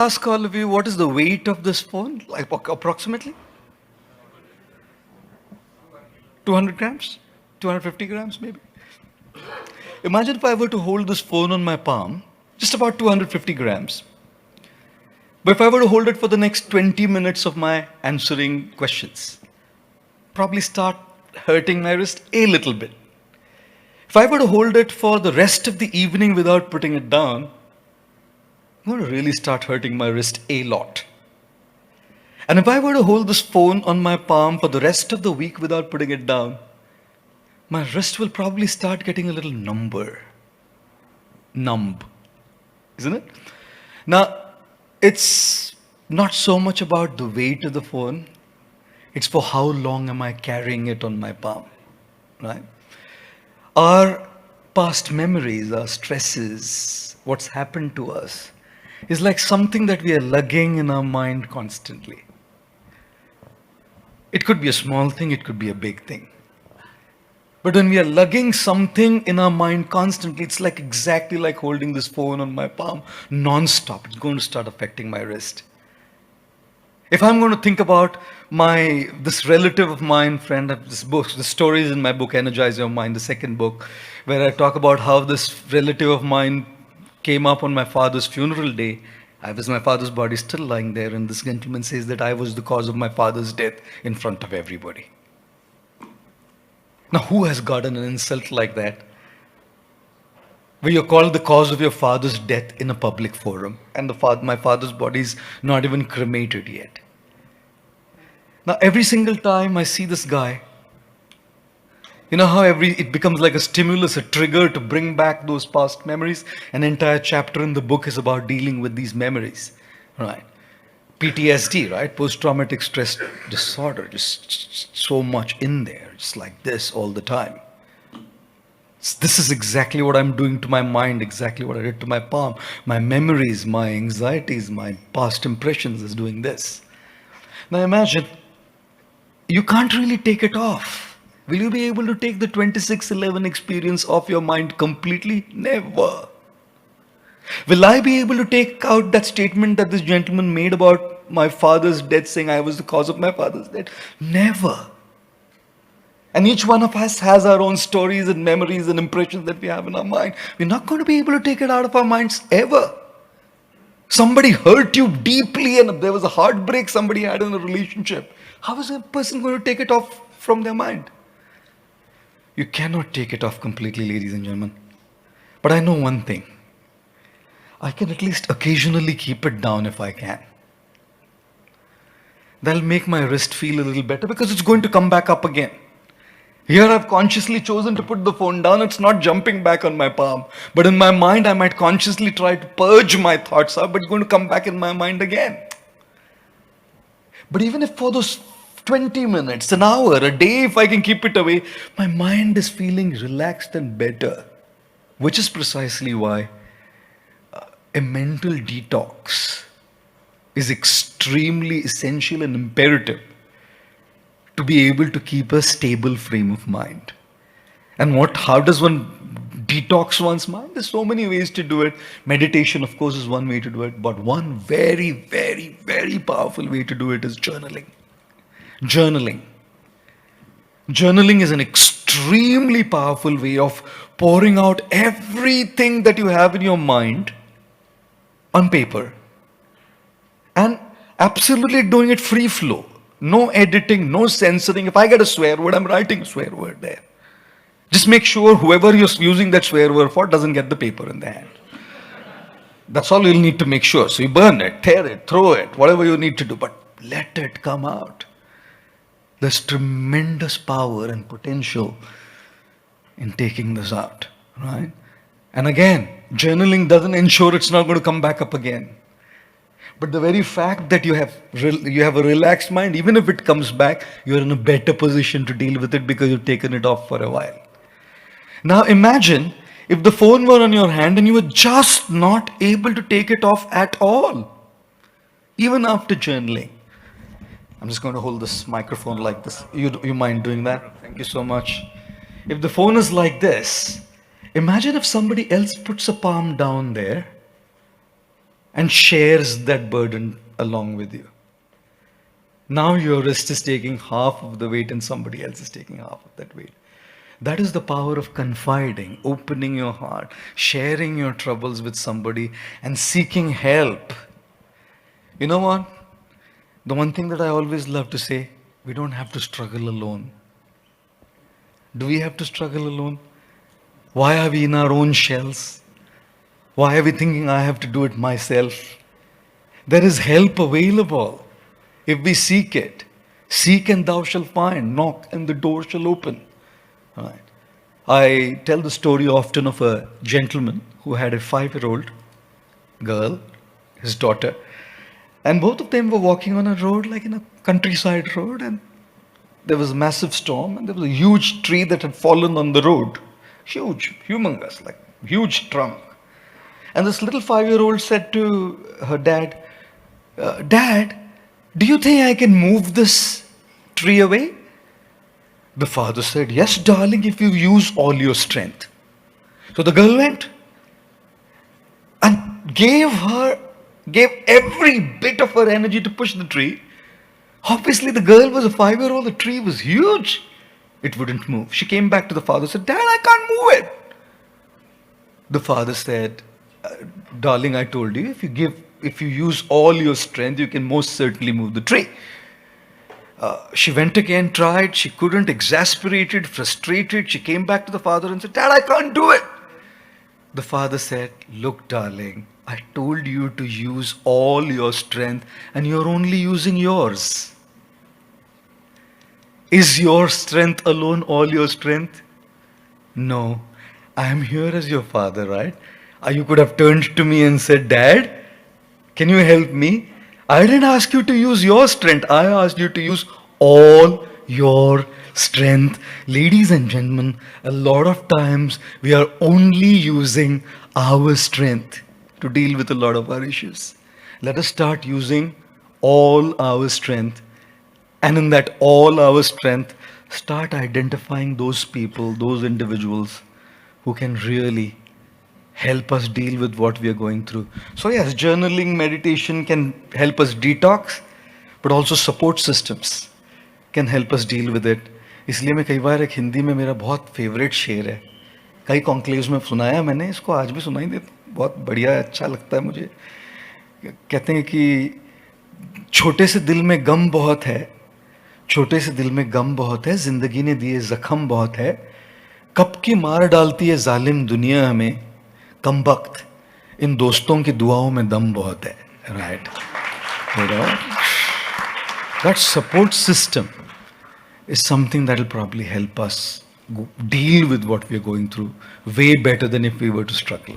Ask all of you, what is the weight of this phone? Like approximately 200 grams, 250 grams maybe. Imagine if I were to hold this phone on my palm, just about 250 grams. But if I were to hold it for the next 20 minutes of my answering questions, probably start hurting my wrist a little bit. If I were to hold it for the rest of the evening without putting it down, I'm going to really start hurting my wrist a lot. And if I were to hold this phone on my palm for the rest of the week without putting it down, my wrist will probably start getting a little numb, isn't it? Now, it's not so much about the weight of the phone, it's for how long am I carrying it on my palm, right? Our past memories, our stresses, what's happened to us, is like something that we are lugging in our mind constantly. It could be a small thing, it could be a big thing. But when we are lugging something in our mind constantly, it's like exactly like holding this phone on my palm non-stop. It's going to start affecting my wrist. If I'm going to think about this relative of mine, friend of this book, the stories in my book, Energize Your Mind, the second book, where I talk about how this relative of mine came up on my father's funeral day. My father's body still lying there, and this gentleman says that I was the cause of my father's death in front of everybody. Now, who has gotten an insult like that? Where you're called the cause of your father's death in a public forum, and my father's body is not even cremated yet. Now, every single time I see this guy, you know how it becomes like a stimulus, a trigger to bring back those past memories? An entire chapter in the book is about dealing with these memories, right? PTSD, right? Post-traumatic stress disorder, just so much in there, just like this all the time. This is exactly what I'm doing to my mind, exactly what I did to my palm. My memories, my anxieties, my past impressions is doing this. Now imagine, you can't really take it off. Will you be able to take the 2611 experience off your mind completely? Never. Will I be able to take out that statement that this gentleman made about my father's death, saying I was the cause of my father's death? Never. And each one of us has our own stories and memories and impressions that we have in our mind. We're not going to be able to take it out of our minds ever. Somebody hurt you deeply and there was a heartbreak somebody had in a relationship. How is a person going to take it off from their mind? You cannot take it off completely, ladies and gentlemen. But I know one thing. I can at least occasionally keep it down if I can. That'll make my wrist feel a little better because it's going to come back up again. Here I've consciously chosen to put the phone down. It's not jumping back on my palm. But in my mind, I might consciously try to purge my thoughts out, but it's going to come back in my mind again. But even if for those 20 minutes, an hour, a day, if I can keep it away, my mind is feeling relaxed and better. Which is precisely why a mental detox is extremely essential and imperative to be able to keep a stable frame of mind. And how does one detox one's mind? There's so many ways to do it. Meditation, of course, is one way to do it. But one very, very, very powerful way to do it is journaling. Journaling. Journaling is an extremely powerful way of pouring out everything that you have in your mind on paper and absolutely doing it free flow. No editing, no censoring. If I get a swear word, I'm writing a swear word there. Just make sure whoever you're using that swear word for doesn't get the paper in their hand. That's all you'll need to make sure. So you burn it, tear it, throw it, whatever you need to do, but let it come out. There's tremendous power and potential in taking this out, right? And again, journaling doesn't ensure it's not going to come back up again. But the very fact that you have a relaxed mind, even if it comes back, you're in a better position to deal with it because you've taken it off for a while. Now imagine if the phone were on your hand and you were just not able to take it off at all, even after journaling. I'm just going to hold this microphone like this. You mind doing that? Thank you so much. If the phone is like this, imagine if somebody else puts a palm down there and shares that burden along with you. Now your wrist is taking half of the weight and somebody else is taking half of that weight. That is the power of confiding, opening your heart, sharing your troubles with somebody, and seeking help. You know what? The one thing that I always love to say, we don't have to struggle alone. Do we have to struggle alone? Why are we in our own shells? Why are we thinking I have to do it myself? There is help available if we seek it. Seek and thou shalt find. Knock and the door shall open. All right. I tell the story often of a gentleman who had a 5-year-old girl, his daughter, and both of them were walking on a road, like in a countryside road, and there was a massive storm, and there was a huge tree that had fallen on the road. Huge, humongous, like huge trunk. And this little 5-year-old said to her dad, Dad, do you think I can move this tree away? The father said, Yes, darling, if you use all your strength. So the girl went and gave every bit of her energy to push the tree. Obviously, the girl was a 5-year-old, the tree was huge. It wouldn't move. She came back to the father and said, Dad, I can't move it. The father said, Darling, I told you, if you use all your strength, you can most certainly move the tree. She went again, tried, she couldn't, exasperated, frustrated. She came back to the father and said, Dad, I can't do it. The father said, Look, darling, I told you to use all your strength and you're only using yours. Is your strength alone all your strength? No. I am here as your father, right? You could have turned to me and said, Dad, can you help me? I didn't ask you to use your strength. I asked you to use all your strength. Ladies and gentlemen, a lot of times we are only using our strength to deal with a lot of our issues. Let us start using all our strength. And in that all our strength, start identifying those people, those individuals who can really help us deal with what we are going through. So yes, journaling, meditation can help us detox, but also support systems can help us deal with it. इसलिए मैं कई बार एक हिंदी में मेरा बहुत favourite शेर है, कई कॉन्क्लेव्स में सुनाया मैंने, इसको आज भी सुनाई देता, बहुत बढ़िया अच्छा लगता है मुझे. कहते हैं कि छोटे से दिल में गम बहुत है, छोटे से दिल में गम बहुत है, जिंदगी ने दिए जख्म बहुत है, कब की मार डालती है जालिम दुनिया हमें, कमबख्त इन दोस्तों की दुआओं में दम बहुत है. Right? You know, that support system is something that will probably help us deal with what we are going through way better than if we were to struggle.